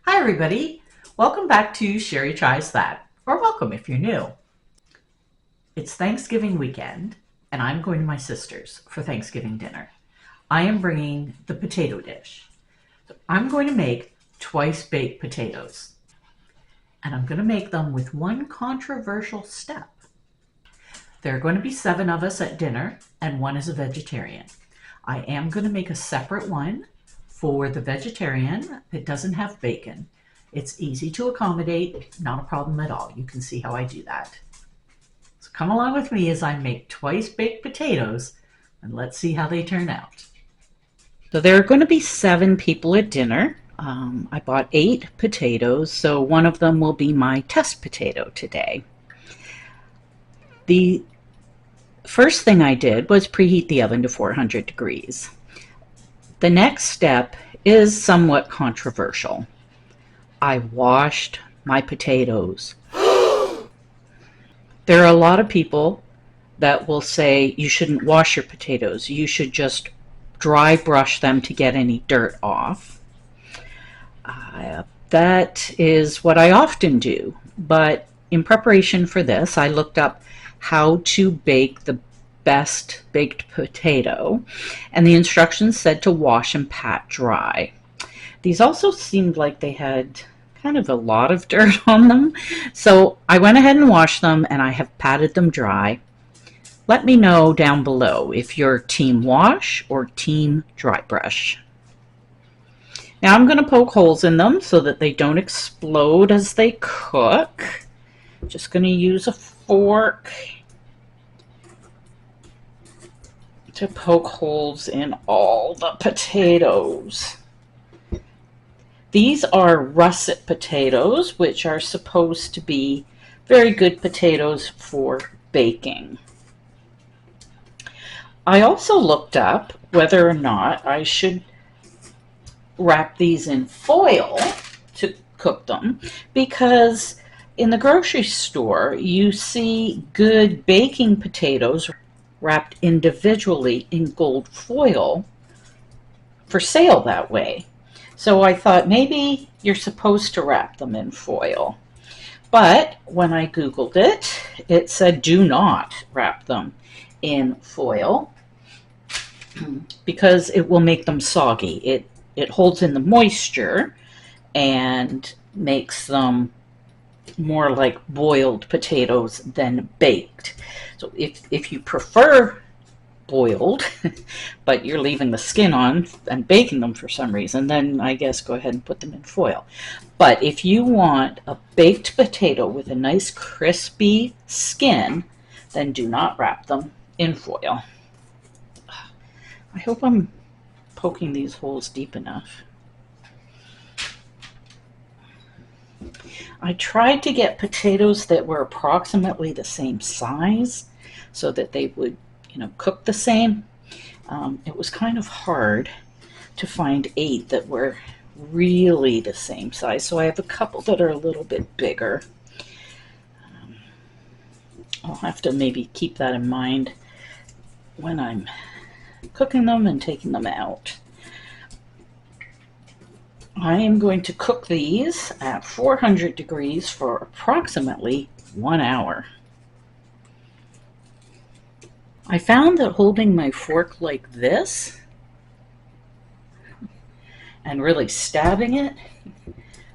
Hi everybody, welcome back to Sherry Tries That, or welcome if you're new. It's Thanksgiving weekend, and I'm going to my sister's for Thanksgiving dinner. I am bringing the potato dish. So I'm going to make twice baked potatoes, and I'm going to make them with one controversial step. There are going to be 7 of us at dinner, and one is a vegetarian. I am going to make a separate one for the vegetarian that doesn't have bacon. It's easy to accommodate, not a problem at all. You can see how I do that. So come along with me as I make twice baked potatoes and let's see how they turn out. So there are going to be 7 people at dinner. I bought 8 potatoes, so one of them will be my test potato today. The first thing I did was preheat the oven to 400 degrees. The next step is somewhat controversial. I washed my potatoes. There are a lot of people that will say you shouldn't wash your potatoes. You should just dry brush them to get any dirt off. That is what I often do. But in preparation for this, I looked up how to bake the best baked potato, and the instructions said to wash and pat dry. These also seemed like they had kind of a lot of dirt on them, so I went ahead and washed them, and I have patted them dry. Let me know down below if you're team wash or team dry brush. Now I'm going to poke holes in them so that they don't explode as they cook. Just going to use a fork to poke holes in all the potatoes. These are russet potatoes, which are supposed to be very good potatoes for baking. I also looked up whether or not I should wrap these in foil to cook them, because in the grocery store you see good baking potatoes wrapped individually in gold foil for sale that way. So I thought maybe you're supposed to wrap them in foil. But when I Googled it, it said do not wrap them in foil because it will make them soggy. It holds in the moisture and makes them more like boiled potatoes than baked. So if you prefer boiled, but you're leaving the skin on and baking them for some reason, then I guess go ahead and put them in foil. But if you want a baked potato with a nice crispy skin, then do not wrap them in foil. I hope I'm poking these holes deep enough. I tried to get potatoes that were approximately the same size so that they would, cook the same. It was kind of hard to find 8 that were really the same size, so I have a couple that are a little bit bigger. I'll have to maybe keep that in mind when I'm cooking them and taking them out. I am going to cook these at 400 degrees for approximately 1 hour. I found that holding my fork like this and really stabbing it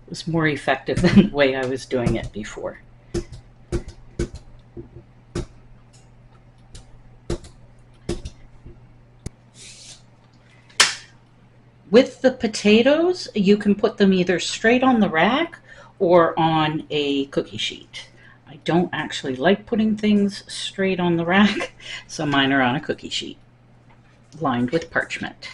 was more effective than the way I was doing it before. With the potatoes, you can put them either straight on the rack or on a cookie sheet. I don't actually like putting things straight on the rack, so mine are on a cookie sheet lined with parchment.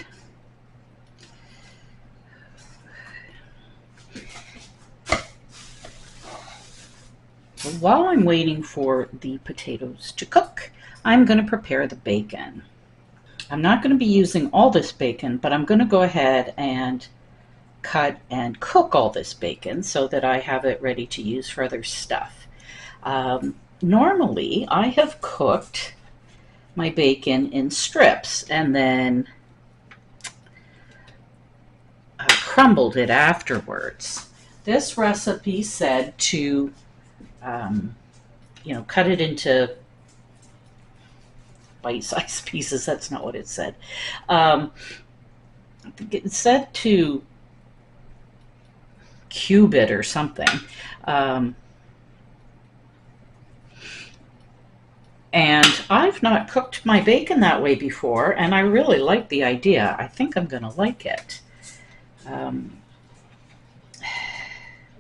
So while I'm waiting for the potatoes to cook, I'm going to prepare the bacon. I'm not going to be using all this bacon, but I'm going to go ahead and cut and cook all this bacon so that I have it ready to use for other stuff. Normally, I have cooked my bacon in strips and then crumbled it afterwards. This recipe said to, cut it into bite-sized pieces. That's not what it said. I think it said to cube it or something. And I've not cooked my bacon that way before, and I really like the idea. I think I'm going to like it.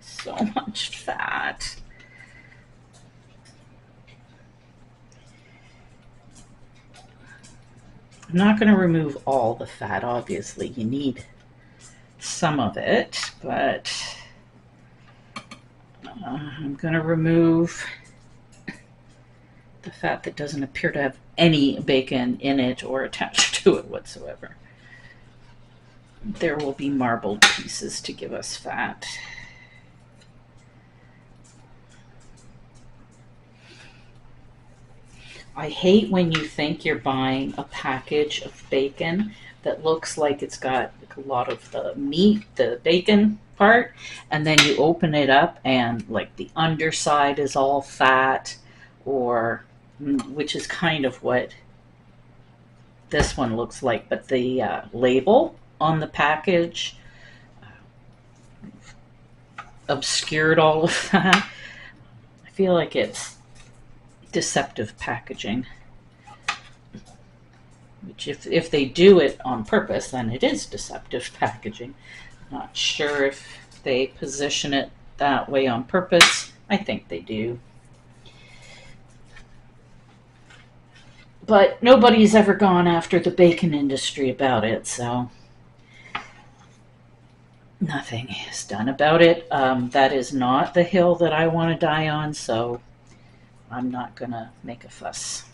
So much fat. I'm not going to remove all the fat, obviously. You need some of it, but I'm going to remove the fat that doesn't appear to have any bacon in it or attached to it whatsoever. There will be marbled pieces to give us fat. I hate when you think you're buying a package of bacon that looks like it's got a lot of the meat, the bacon part, and then you open it up and like the underside is all fat, or which is kind of what this one looks like, but the label on the package obscured all of that. I feel like it's deceptive packaging, which if they do it on purpose, then it is deceptive packaging. Not sure if they position it that way on purpose. I think they do. But nobody's ever gone after the bacon industry about it, so nothing is done about it. That is not the hill that I want to die on, so I'm not going to make a fuss.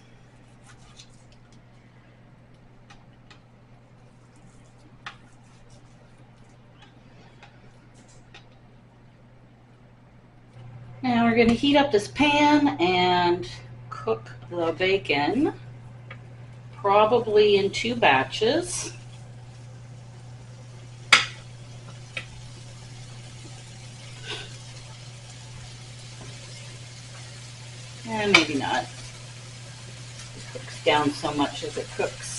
Now we're going to heat up this pan and cook the bacon, probably in 2 batches. And maybe not. It cooks down so much as it cooks.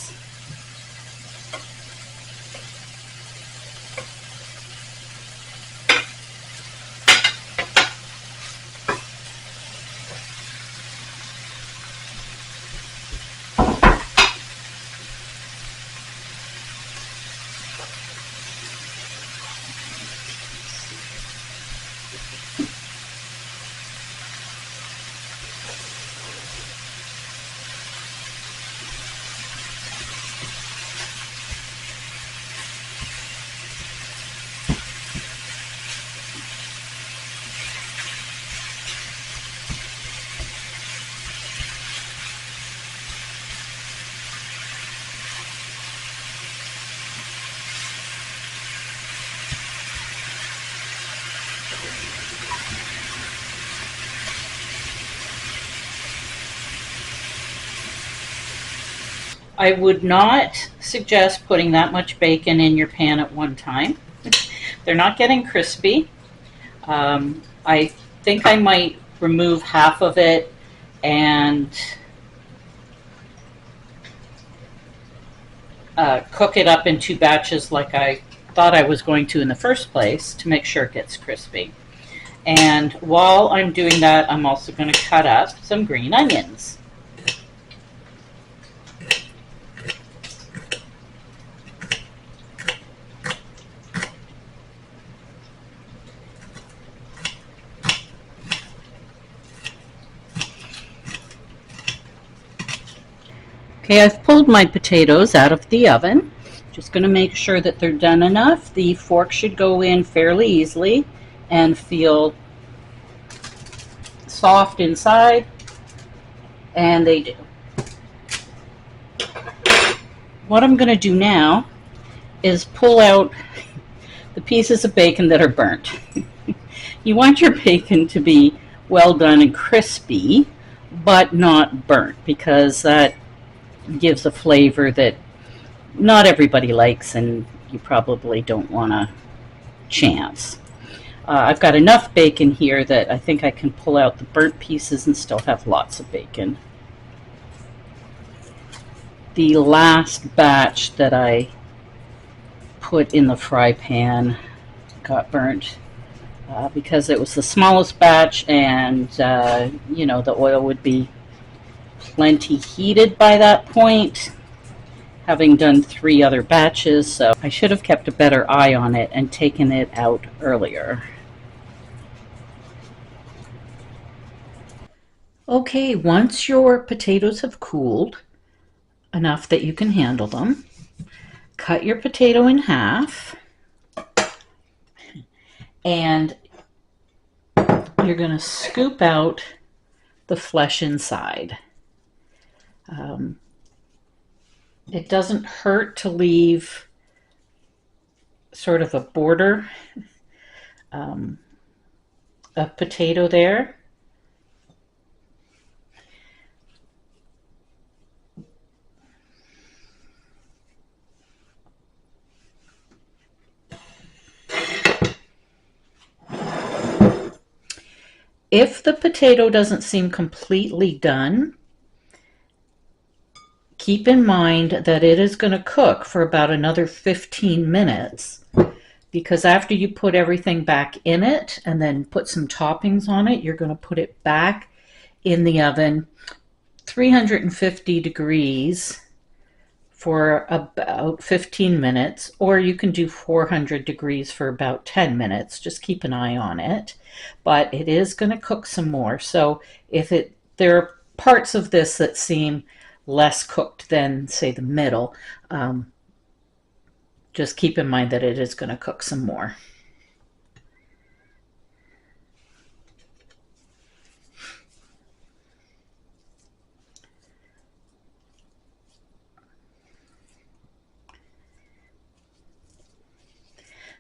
I would not suggest putting that much bacon in your pan at one time. They're not getting crispy. I think I might remove half of it and cook it up in 2 batches like I thought I was going to in the first place to make sure it gets crispy. And while I'm doing that, I'm also going to cut up some green onions. Okay, I've pulled my potatoes out of the oven. Just going to make sure that they're done enough. The fork should go in fairly easily and feel soft inside, and they do. What I'm going to do now is pull out the pieces of bacon that are burnt. You want your bacon to be well done and crispy, but not burnt, because that gives a flavor that not everybody likes and you probably don't want to chance. I've got enough bacon here that I think I can pull out the burnt pieces and still have lots of bacon. The last batch that I put in the fry pan got burnt because it was the smallest batch, and the oil would be plenty heated by that point, having done 3 other batches, so I should have kept a better eye on it and taken it out earlier. Okay, once your potatoes have cooled enough that you can handle them, cut your potato in half, and you're going to scoop out the flesh inside. It doesn't hurt to leave sort of a border of potato there. If the potato doesn't seem completely done, keep in mind that it is going to cook for about another 15 minutes, because after you put everything back in it and then put some toppings on it, you're going to put it back in the oven 350 degrees for about 15 minutes, or you can do 400 degrees for about 10 minutes. Just keep an eye on it. But it is going to cook some more. So if there are parts of this that seem less cooked than, say, the middle, just keep in mind that it is going to cook some more.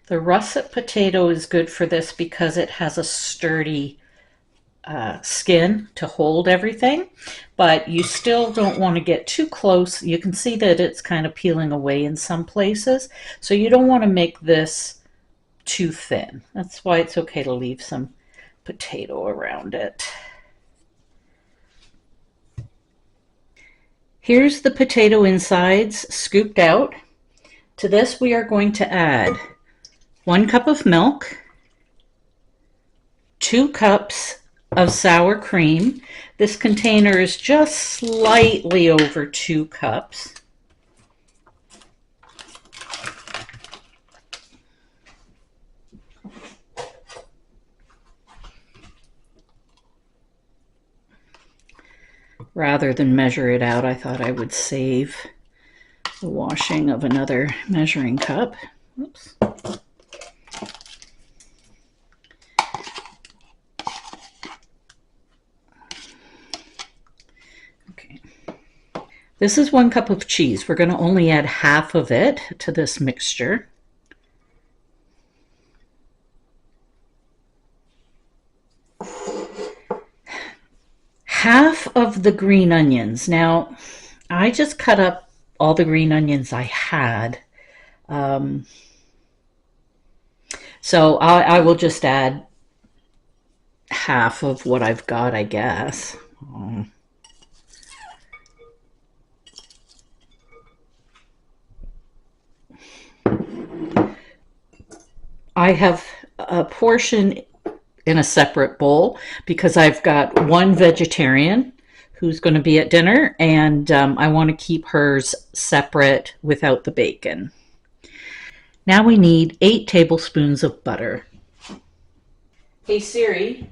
The russet potato is good for this because it has a sturdy skin to hold everything, but you still don't want to get too close. You can see that it's kind of peeling away in some places, so you don't want to make this too thin. That's why it's okay to leave some potato around it. Here's the potato insides scooped out. To this we are going to add 1 cup of milk, 2 cups of sour cream. This container is just slightly over 2 cups. Rather than measure it out, I thought I would save the washing of another measuring cup. Oops. This is 1 cup of cheese. We're going to only add half of it to this mixture. Half of the green onions. Now, I just cut up all the green onions I had. So I will just add half of what I've got, I guess. I have a portion in a separate bowl because I've got one vegetarian who's going to be at dinner, and I want to keep hers separate without the bacon. Now we need 8 tablespoons of butter. Hey Siri,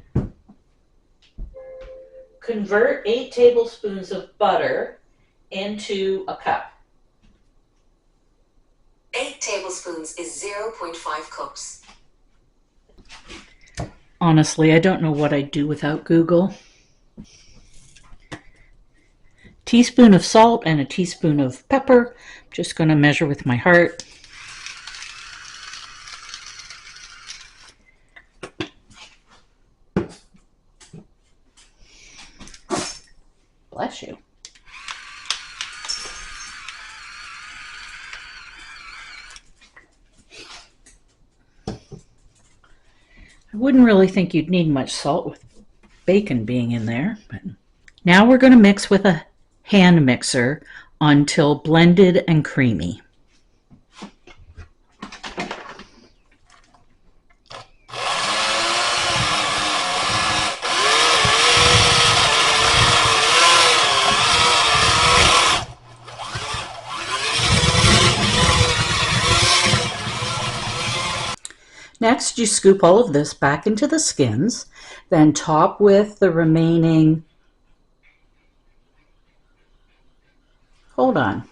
convert 8 tablespoons of butter into a cup. 8 tablespoons is 0.5 cups. Honestly, I don't know what I'd do without Google. Teaspoon of salt and a teaspoon of pepper. I'm just going to measure with my heart. Bless you. I wouldn't really think you'd need much salt with bacon being in there. But now we're going to mix with a hand mixer until blended and creamy. Next, you scoop all of this back into the skins, then top with the remaining, hold on.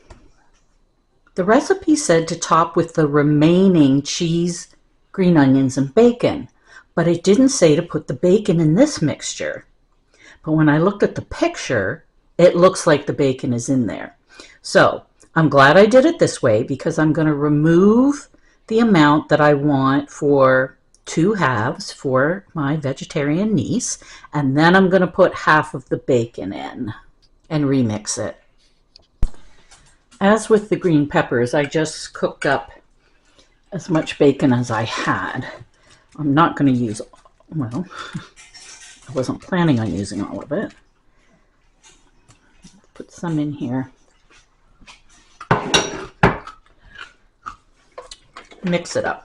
The recipe said to top with the remaining cheese, green onions, and bacon, but it didn't say to put the bacon in this mixture. But when I looked at the picture, it looks like the bacon is in there. So I'm glad I did it this way because I'm going to remove the amount that I want for 2 halves for my vegetarian niece, and then I'm going to put half of the bacon in and remix it. As with the green peppers, I just cooked up as much bacon as I had. I'm not going to use, well, I wasn't planning on using all of it. Put some in here. Mix it up.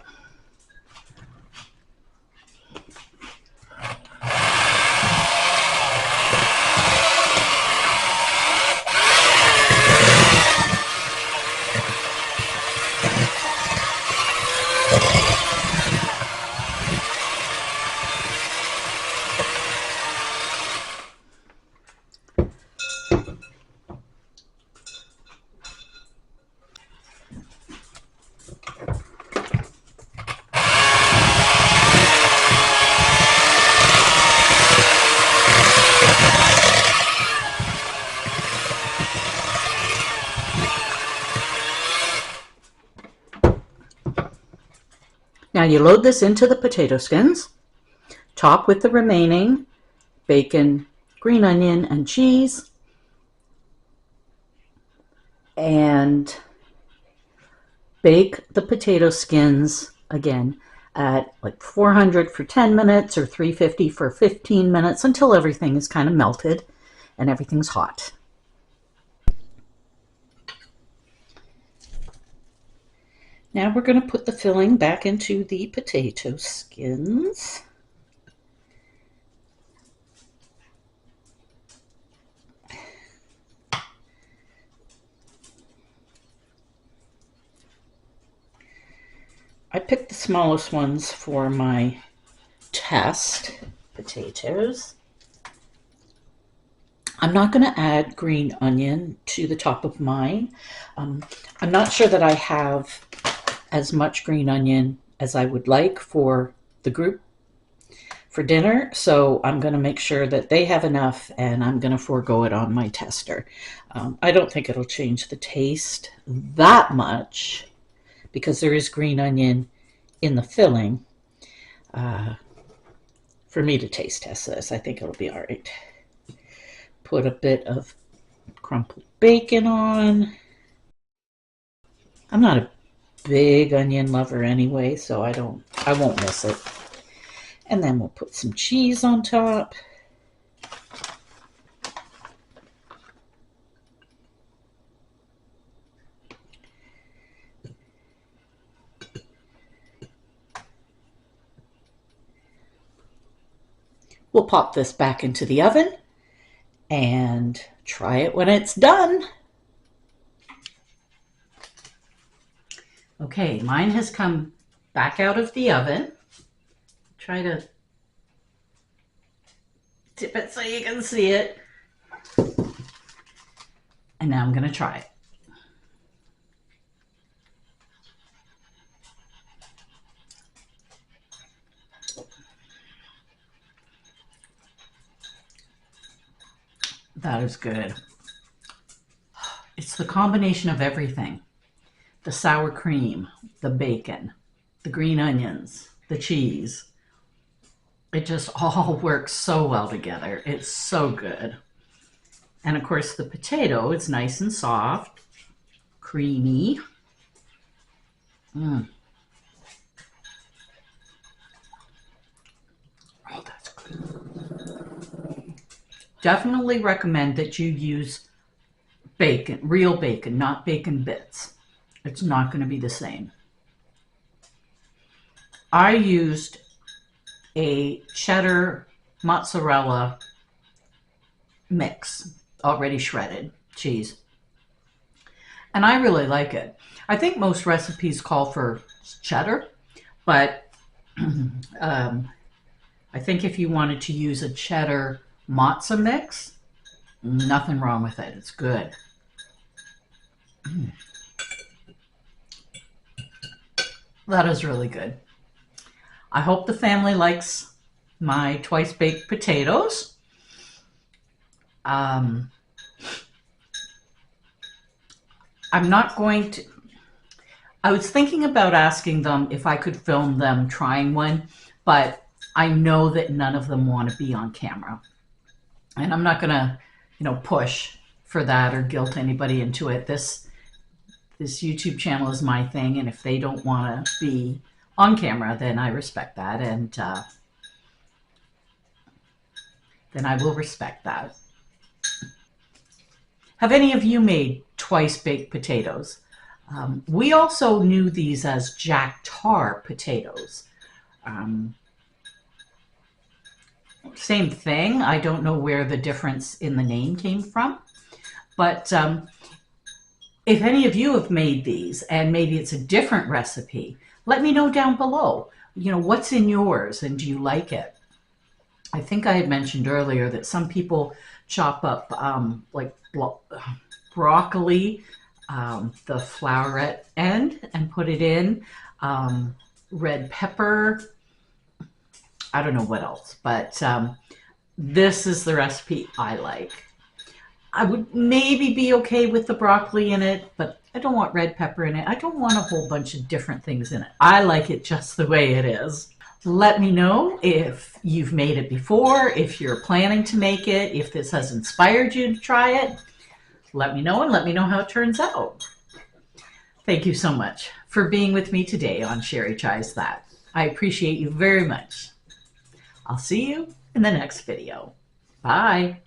Now you load this into the potato skins, top with the remaining bacon, green onion, and cheese, and bake the potato skins again at like 400 for 10 minutes or 350 for 15 minutes until everything is kind of melted and everything's hot. Now we're going to put the filling back into the potato skins. I picked the smallest ones for my test potatoes. I'm not going to add green onion to the top of mine. I'm not sure that I have as much green onion as I would like for the group for dinner, so I'm going to make sure that they have enough, and I'm going to forego it on my tester. I don't think it'll change the taste that much because there is green onion in the filling. For me to taste test this, I think it'll be all right. Put a bit of crumpled bacon on. I'm not a big onion lover anyway, so I won't miss it. And then we'll put some cheese on top. We'll pop this back into the oven and try it when it's done. Okay, mine has come back out of the oven. Try to tip it so you can see it. And now I'm going to try it. That is good. It's the combination of everything. The sour cream, the bacon, the green onions, the cheese. It just all works so well together. It's so good. And of course the potato is nice and soft, creamy. definitely recommend that you use bacon, real bacon, not bacon bits. It's not going to be the same. I used a cheddar mozzarella mix, already shredded cheese, and I really like it. I think most recipes call for cheddar, but I think if you wanted to use a cheddar mozza mix, nothing wrong with it. It's good. That is really good. I hope the family likes my twice baked potatoes. I'm not going to. I was thinking about asking them if I could film them trying one, but I know that none of them want to be on camera. And I'm not going to, push for that or guilt anybody into it. This YouTube channel is my thing, and if they don't want to be on camera, then I respect that, and then I will respect that. Have any of you made twice baked potatoes? We also knew these as Jack Tar potatoes. Same thing. I don't know where the difference in the name came from, but if any of you have made these and maybe it's a different recipe, let me know down below. What's in yours and do you like it? I think I had mentioned earlier that some people chop up like broccoli, the flowerette end, and put it in, red pepper. I don't know what else, but this is the recipe I like. I would maybe be okay with the broccoli in it, but I don't want red pepper in it. I don't want a whole bunch of different things in it. I like it just the way it is. Let me know if you've made it before, if you're planning to make it, if this has inspired you to try it. Let me know and let me know how it turns out. Thank you so much for being with me today on Sherry Tries That. I appreciate you very much. I'll see you in the next video. Bye.